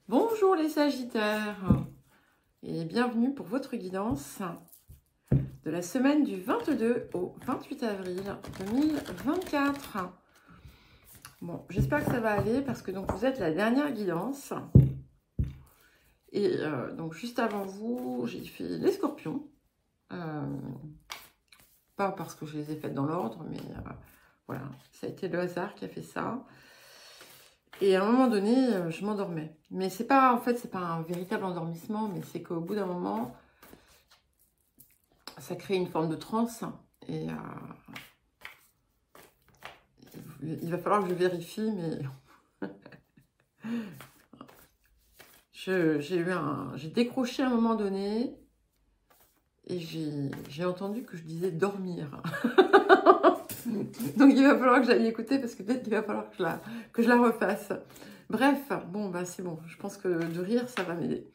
Bonjour les Sagittaires et bienvenue pour votre guidance de la semaine du 22 au 28 avril 2024. Bon, j'espère que ça va aller parce que donc vous êtes la dernière guidance. Et donc juste avant vous, j'ai fait les Scorpions. Pas parce que je les ai faites dans l'ordre, mais voilà, ça a été le hasard qui a fait ça. Et à un moment donné, je m'endormais. Mais c'est pas, en fait, c'est pas un véritable endormissement, mais c'est qu'au bout d'un moment, ça crée une forme de transe. Et il va falloir que je vérifie, mais j'ai décroché à un moment donné et j'ai entendu que je disais dormir. Donc il va falloir que j'aille écouter parce que peut-être qu'il va falloir que je la refasse. Bref, bon, bah c'est bon. Je pense que de rire, ça va m'aider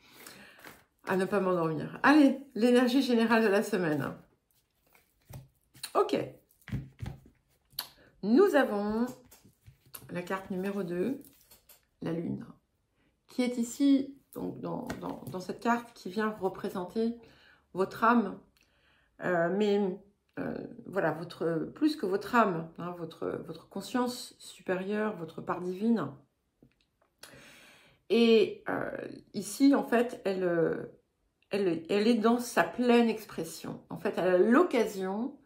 à ne pas m'endormir. Allez, l'énergie générale de la semaine. Ok. Nous avons la carte numéro 2, la Lune, qui est ici, donc dans cette carte, qui vient représenter votre âme. Voilà, plus que votre âme, hein, votre conscience supérieure, votre part divine. Et ici, en fait, elle est dans sa pleine expression. En fait, elle a l'occasion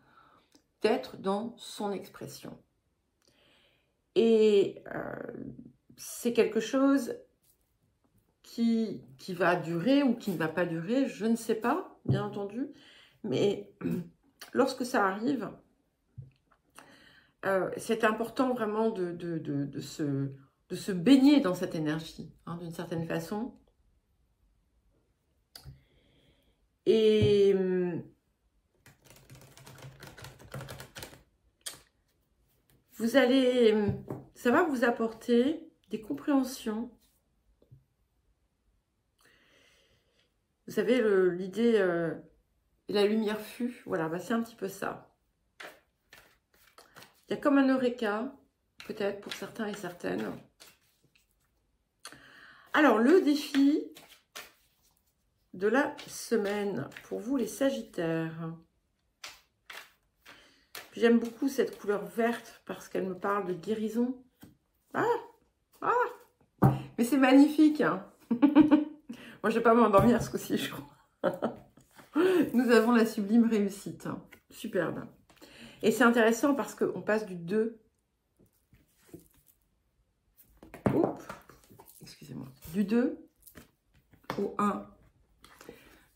d'être dans son expression. Et c'est quelque chose qui va durer ou qui ne va pas durer, je ne sais pas, bien entendu. Mais lorsque ça arrive, c'est important vraiment de se baigner dans cette énergie, hein, d'une certaine façon. Et ça va vous apporter des compréhensions. Vous savez, l'idée, la lumière fut, voilà, bah c'est un petit peu ça. Il y a comme un eureka, peut-être pour certains et certaines. Alors, le défi de la semaine pour vous les Sagittaires. J'aime beaucoup cette couleur verte parce qu'elle me parle de guérison. Mais c'est magnifique, hein. Moi, je ne vais pas m'endormir ce coup-ci, je crois. Nous avons la sublime réussite. Hein. Superbe. Et c'est intéressant parce qu'on passe du 2. Excusez-moi. Du 2 au 1.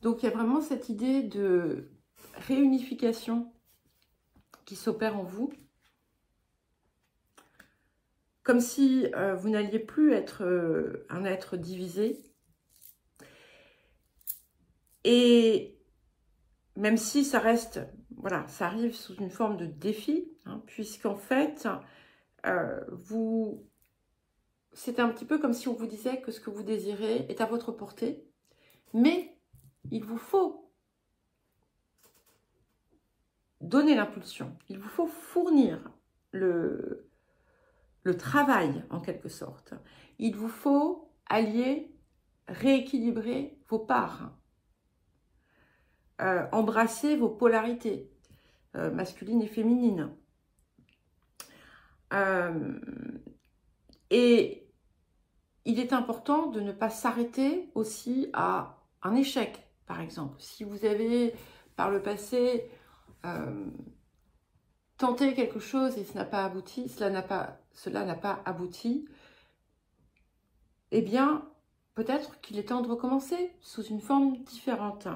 Donc, il y a vraiment cette idée de réunification qui s'opère en vous. Comme si vous n'alliez plus être un être divisé. Et même si ça reste, voilà, ça arrive sous une forme de défi, hein, puisqu'en fait, c'est un petit peu comme si on vous disait que ce que vous désirez est à votre portée, mais il vous faut donner l'impulsion, il vous faut fournir le travail en quelque sorte. Il vous faut allier, rééquilibrer vos parts, embrasser vos polarités, masculines et féminines. Et il est important de ne pas s'arrêter aussi à un échec, par exemple. Si vous avez, par le passé, tenté quelque chose et cela n'a pas abouti, eh bien, peut-être qu'il est temps de recommencer sous une forme différente.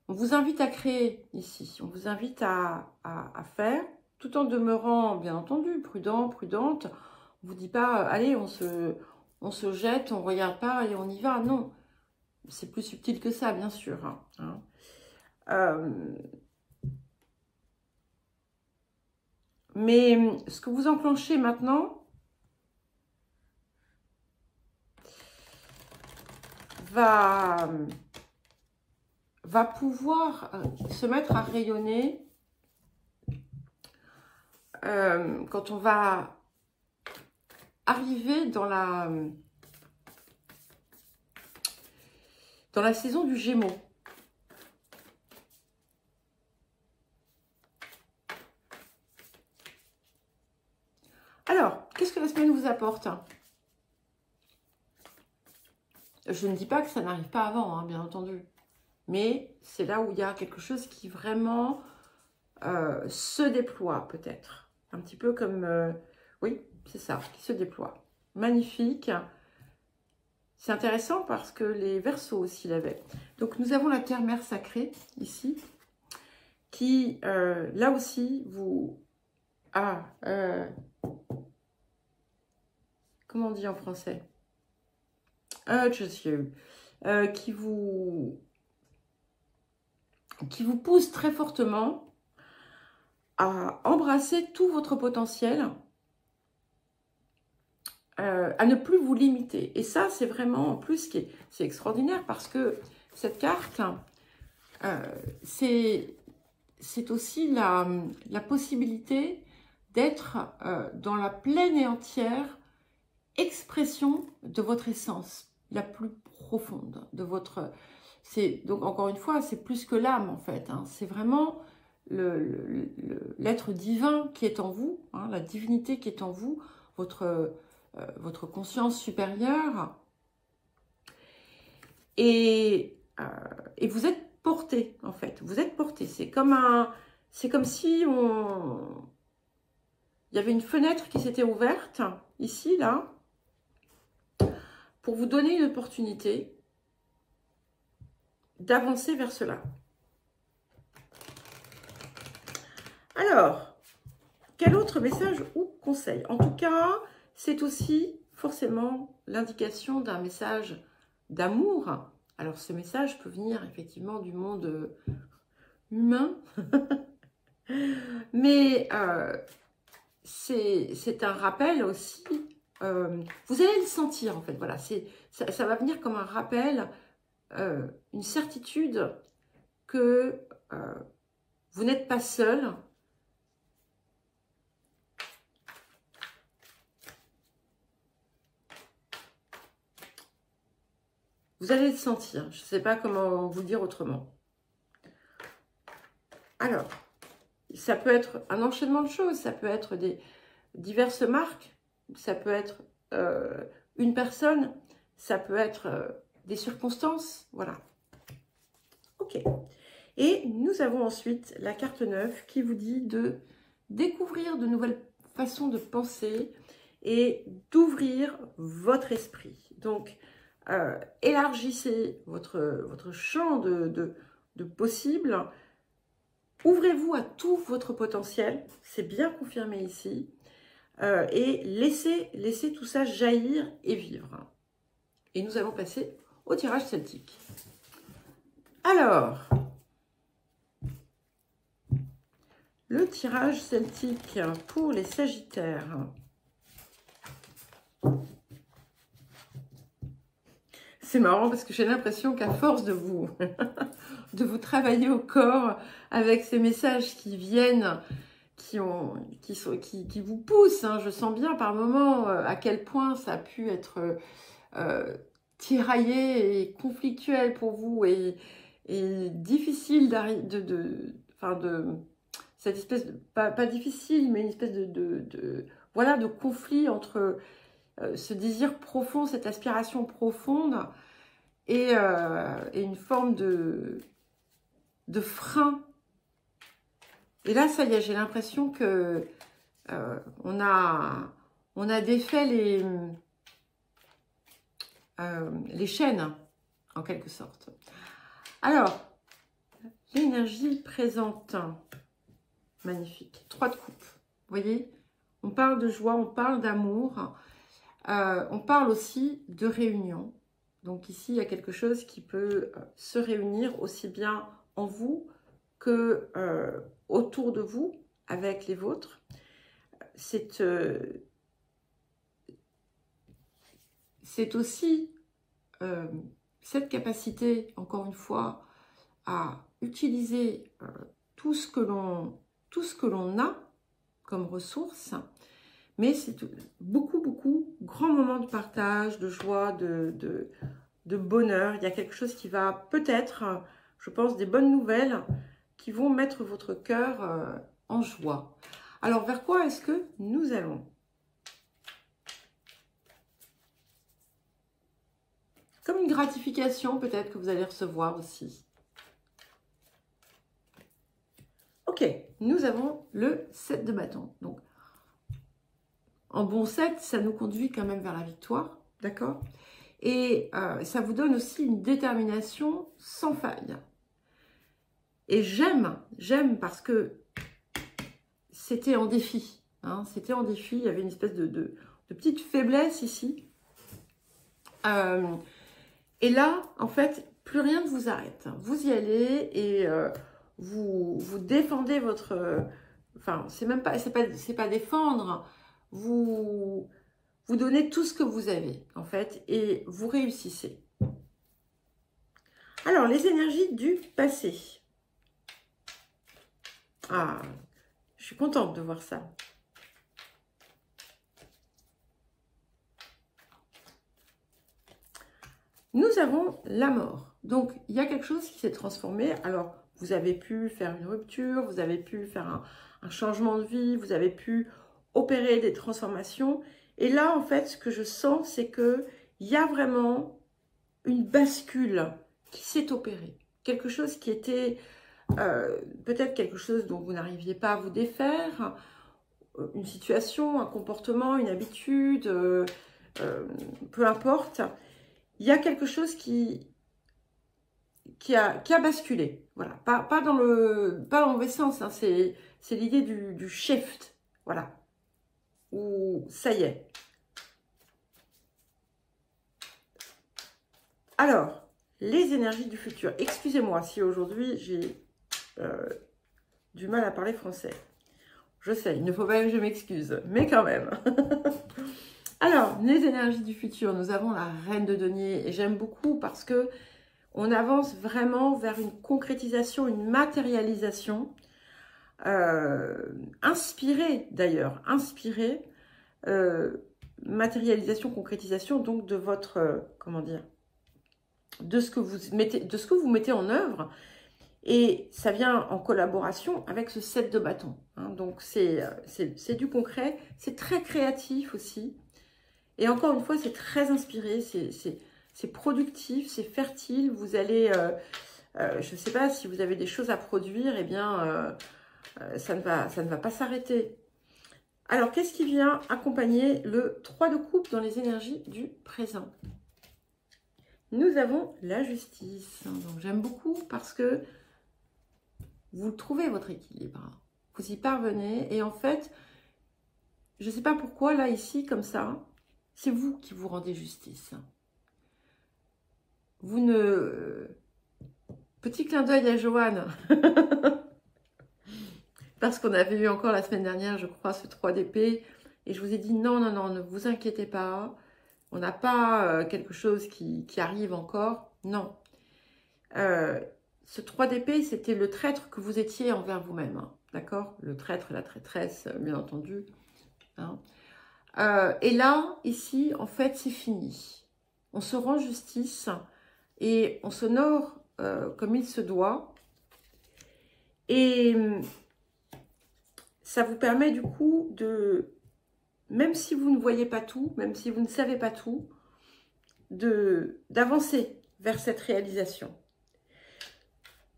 On vous invite à créer ici, on vous invite à faire, tout en demeurant, bien entendu, prudent, prudente. On ne vous dit pas, allez, on se jette, on ne regarde pas et on y va. Non, c'est plus subtil que ça, bien sûr. Mais ce que vous enclenchez maintenant va pouvoir se mettre à rayonner quand on va arriver dans dans la saison du Gémeaux. Alors, qu'est-ce que la semaine vous apporte? Je ne dis pas que ça n'arrive pas avant, hein, bien entendu. Mais c'est là où il y a quelque chose qui vraiment se déploie, peut-être. Un petit peu comme... oui, c'est ça, qui se déploie. Magnifique. C'est intéressant parce que les Verseaux aussi l'avaient. Donc, nous avons la Terre-Mère sacrée, ici, qui, là aussi, vous... comment on dit en français? Qui vous pousse très fortement à embrasser tout votre potentiel, à ne plus vous limiter. Et ça, c'est vraiment, en plus, c'est extraordinaire parce que cette carte, c'est aussi la possibilité d'être dans la pleine et entière expression de votre essence, la plus profonde de votre... Donc, encore une fois, c'est plus que l'âme, en fait. Hein. C'est vraiment l'être divin qui est en vous, hein, la divinité qui est en vous, votre conscience supérieure. Et vous êtes porté, en fait. Vous êtes porté. C'est comme si il y avait une fenêtre qui s'était ouverte, ici, là, pour vous donner une opportunité d'avancer vers cela. Alors, quel autre message ou conseil? En tout cas, c'est aussi forcément l'indication d'un message d'amour. Alors, ce message peut venir effectivement du monde humain, mais c'est un rappel aussi. Vous allez le sentir, en fait. Voilà, ça va venir comme un rappel, une certitude que vous n'êtes pas seul. Vous allez le sentir. Je ne sais pas comment vous dire autrement. Alors, ça peut être un enchaînement de choses. Ça peut être diverses marques. Ça peut être une personne. Ça peut être des circonstances. Voilà. Ok. Et nous avons ensuite la carte 9 qui vous dit de découvrir de nouvelles façons de penser et d'ouvrir votre esprit. Donc, élargissez votre champ de possibles. Ouvrez-vous à tout votre potentiel. C'est bien confirmé ici. Et laissez tout ça jaillir et vivre. Et nous allons passer au tirage celtique. Alors, le tirage celtique pour les Sagittaires. C'est marrant parce que j'ai l'impression qu'à force de vous travailler au corps avec ces messages qui viennent, qui vous poussent, hein, je sens bien par moments à quel point ça a pu être tiraillé et conflictuel pour vous et difficile cette espèce de, pas difficile, mais une espèce voilà, de conflit entre ce désir profond, cette aspiration profonde et une forme de frein. Et là, ça y est, j'ai l'impression que on a défait les chaînes, en quelque sorte. Alors, l'énergie présente, magnifique. 3 de coupe, vous voyez, on parle de joie, on parle d'amour, on parle aussi de réunion. Donc ici, il y a quelque chose qui peut se réunir aussi bien en vous que autour de vous, avec les vôtres. C'est aussi cette capacité, encore une fois, à utiliser tout ce que l'on a comme ressources, mais c'est beaucoup, grand moment de partage, de joie, de de bonheur. Il y a quelque chose qui va peut-être, je pense, des bonnes nouvelles qui vont mettre votre cœur en joie. Alors, vers quoi est-ce que nous allons? Comme une gratification peut-être que vous allez recevoir aussi. Ok, nous avons le 7 de bâton. Donc, en bon 7, ça nous conduit quand même vers la victoire, d'accord? Et ça vous donne aussi une détermination sans faille. Et j'aime parce que c'était en défi. Hein, c'était en défi, il y avait une espèce de petite faiblesse ici. Et là, en fait, plus rien ne vous arrête. Vous y allez et vous défendez votre... Enfin, c'est pas défendre. Vous donnez tout ce que vous avez, en fait, et vous réussissez. Alors, les énergies du passé. Ah, je suis contente de voir ça. Nous avons la mort. Donc, il y a quelque chose qui s'est transformé. Alors, vous avez pu faire une rupture, vous avez pu faire un changement de vie, vous avez pu opérer des transformations. Et là, en fait, ce que je sens, c'est qu'il y a vraiment une bascule qui s'est opérée. Quelque chose qui était peut-être quelque chose dont vous n'arriviez pas à vous défaire, une situation, un comportement, une habitude, peu importe. Il y a quelque chose qui a basculé. Voilà. Pas dans le mauvais sens, hein. C'est l'idée du shift. Voilà. Où ça y est. Alors, les énergies du futur. Excusez-moi si aujourd'hui j'ai du mal à parler français. Je sais, il ne faut pas que je m'excuse, mais quand même. Alors, les énergies du futur, nous avons la reine de denier. Et j'aime beaucoup parce que on avance vraiment vers une concrétisation, une matérialisation. Inspirée d'ailleurs, inspirée. Matérialisation, concrétisation, donc de votre... comment dire, de ce que vous mettez en œuvre. Et ça vient en collaboration avec ce 7 de bâton. Hein. Donc, c'est du concret. C'est très créatif aussi. Et encore une fois, c'est très inspiré. C'est productif, c'est fertile. Vous allez... je ne sais pas si vous avez des choses à produire. Eh bien, ça ne va pas s'arrêter. Alors, qu'est-ce qui vient accompagner le 3 de coupe dans les énergies du présent? Nous avons la justice. Donc, j'aime beaucoup parce que vous trouvez votre équilibre, vous y parvenez et en fait, je ne sais pas pourquoi, là, ici, comme ça, c'est vous qui vous rendez justice. Vous ne... Petit clin d'œil à Joanne, parce qu'on avait eu encore la semaine dernière, je crois, ce 3 d'épée, et je vous ai dit non, non, non, ne vous inquiétez pas, on n'a pas quelque chose qui arrive encore, non. Ce 3 d'épée, c'était le traître que vous étiez envers vous-même, hein, d'accord? Le traître, la traîtresse, bien entendu. Hein. Et là, ici, en fait, c'est fini. On se rend justice et on s'honore comme il se doit. Et ça vous permet du coup de, même si vous ne voyez pas tout, même si vous ne savez pas tout, d'avancer vers cette réalisation.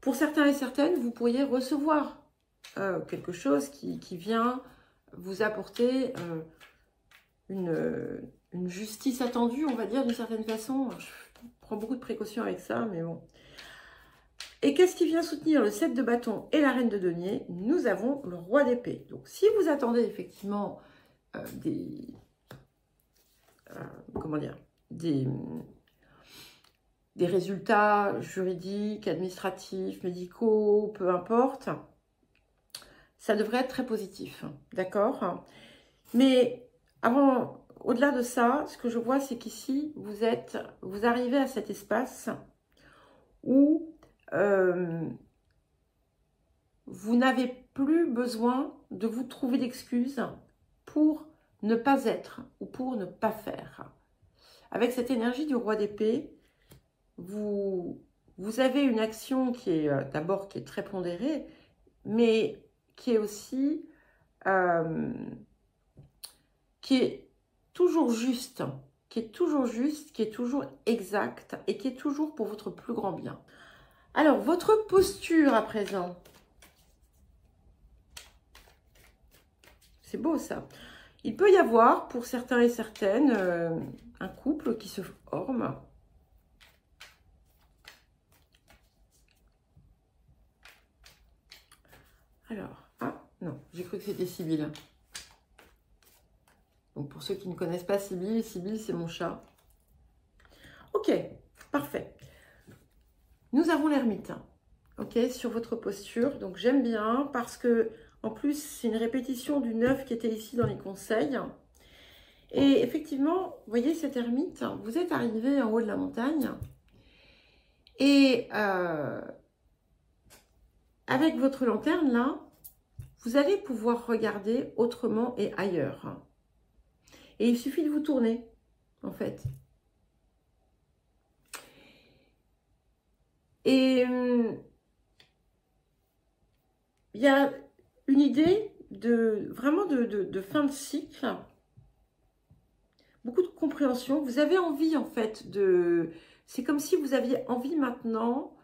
Pour certains et certaines, vous pourriez recevoir quelque chose qui vient vous apporter une justice attendue, on va dire, d'une certaine façon. Je prends beaucoup de précautions avec ça, mais bon. Et qu'est-ce qui vient soutenir le 7 de bâton et la reine de denier? Nous avons le roi d'épée. Donc, si vous attendez effectivement comment dire, des résultats juridiques, administratifs, médicaux, peu importe, ça devrait être très positif, d'accord? Mais avant, au-delà de ça, ce que je vois, c'est qu'ici, vous arrivez à cet espace où vous n'avez plus besoin de vous trouver d'excuses pour ne pas être ou pour ne pas faire. Avec cette énergie du roi d'épée, vous avez une action qui est d'abord qui est très pondérée, mais qui est aussi qui est toujours juste, qui est toujours exact et qui est toujours pour votre plus grand bien. Alors, votre posture à présent. C'est beau ça. Il peut y avoir, pour certains et certaines, un couple qui se forme. Alors, ah non, j'ai cru que c'était Sibylle. Donc pour ceux qui ne connaissent pas Sibylle, Sibylle c'est mon chat. Ok, parfait. Nous avons l'ermite, ok, sur votre posture. Donc j'aime bien parce que, en plus, c'est une répétition du 9 qui était ici dans les conseils. Et effectivement, vous voyez cette ermite, vous êtes arrivé en haut de la montagne. Et avec votre lanterne là, vous allez pouvoir regarder autrement et ailleurs. Et il suffit de vous tourner, en fait. Et il y a une idée vraiment de fin de cycle. Beaucoup de compréhension. Vous avez envie, en fait, de... C'est comme si vous aviez envie maintenant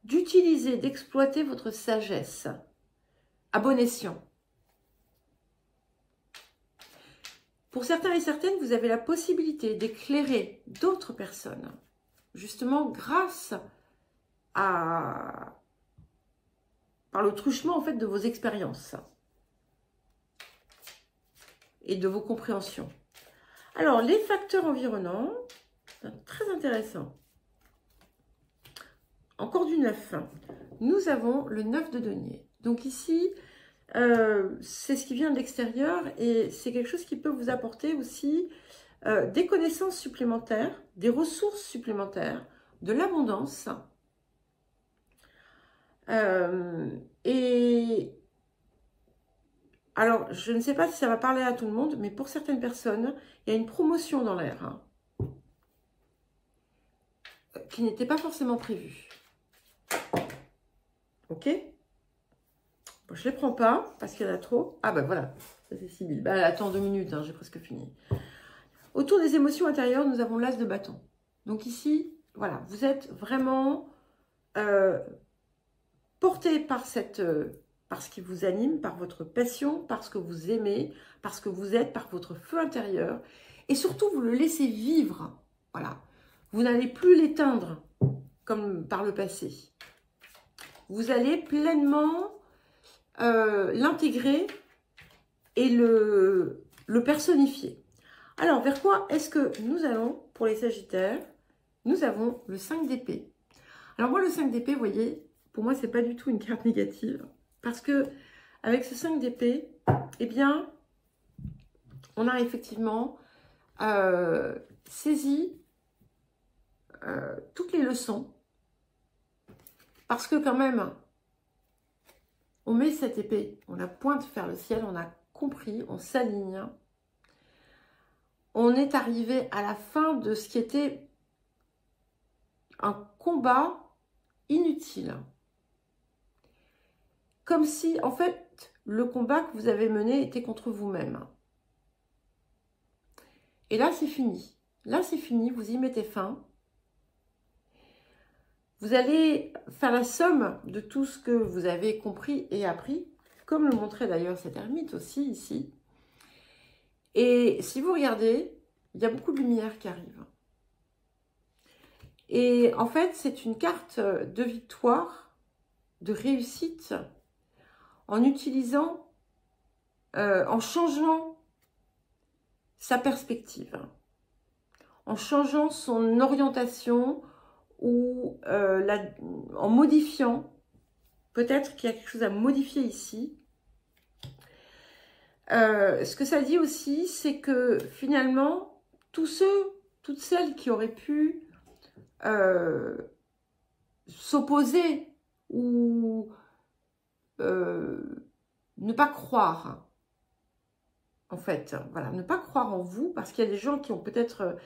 d'utiliser, d'exploiter votre sagesse à bon escient. Pour certains et certaines, vous avez la possibilité d'éclairer d'autres personnes, justement grâce par le truchement en fait de vos expériences et de vos compréhensions. Alors, les facteurs environnants, très intéressant. Encore du 9. Nous avons le 9 de denier. Donc ici, c'est ce qui vient de l'extérieur et c'est quelque chose qui peut vous apporter aussi des connaissances supplémentaires, des ressources supplémentaires, de l'abondance. Et alors, je ne sais pas si ça va parler à tout le monde, mais pour certaines personnes, il y a une promotion dans l'air hein, qui n'était pas forcément prévue. Ok? Bon, je ne les prends pas parce qu'il y en a trop. Ah ben voilà, ça c'est Sibylle. Bah, attends 2 minutes, hein, j'ai presque fini. Autour des émotions intérieures, nous avons l'as de bâton. Donc ici, voilà, vous êtes vraiment porté par par ce qui vous anime, par votre passion, par ce que vous aimez, par ce que vous êtes, par votre feu intérieur. Et surtout, vous le laissez vivre. Voilà. Vous n'allez plus l'éteindre comme par le passé. Vous allez pleinement l'intégrer et le personnifier. Alors, vers quoi est-ce que nous allons pour les Sagittaires? Nous avons le 5 d'épée. Alors moi, le 5 d'épée, vous voyez, pour moi, c'est pas du tout une carte négative. Parce que avec ce 5 d'épée, eh bien, on a effectivement saisi toutes les leçons. Parce que quand même, on met cette épée, on la pointe vers le ciel, on a compris, on s'aligne. On est arrivé à la fin de ce qui était un combat inutile. Comme si, en fait, le combat que vous avez mené était contre vous-même. Et là, c'est fini. Là, c'est fini, vous y mettez fin. Vous allez faire la somme de tout ce que vous avez compris et appris, comme le montrait d'ailleurs cette ermite aussi, ici. Et si vous regardez, il y a beaucoup de lumière qui arrive. Et en fait, c'est une carte de victoire, de réussite, en utilisant, en changeant sa perspective, en changeant son orientation ou en modifiant, peut-être qu'il y a quelque chose à modifier ici. Ce que ça dit aussi, c'est que finalement, tous ceux, toutes celles qui auraient pu s'opposer ou ne pas croire en fait. Voilà, ne pas croire en vous, parce qu'il y a des gens qui ont peut-être...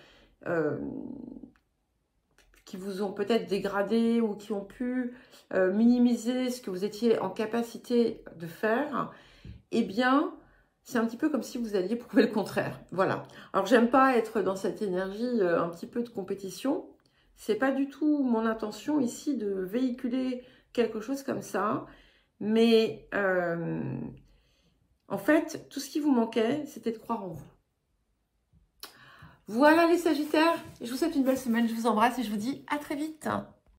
qui vous ont peut-être dégradé ou qui ont pu minimiser ce que vous étiez en capacité de faire, eh bien, c'est un petit peu comme si vous alliez prouver le contraire. Voilà. Alors, j'aime pas être dans cette énergie un petit peu de compétition. C'est pas du tout mon intention ici de véhiculer quelque chose comme ça. Mais en fait, tout ce qui vous manquait, c'était de croire en vous. Voilà les Sagittaires, je vous souhaite une belle semaine, je vous embrasse et je vous dis à très vite.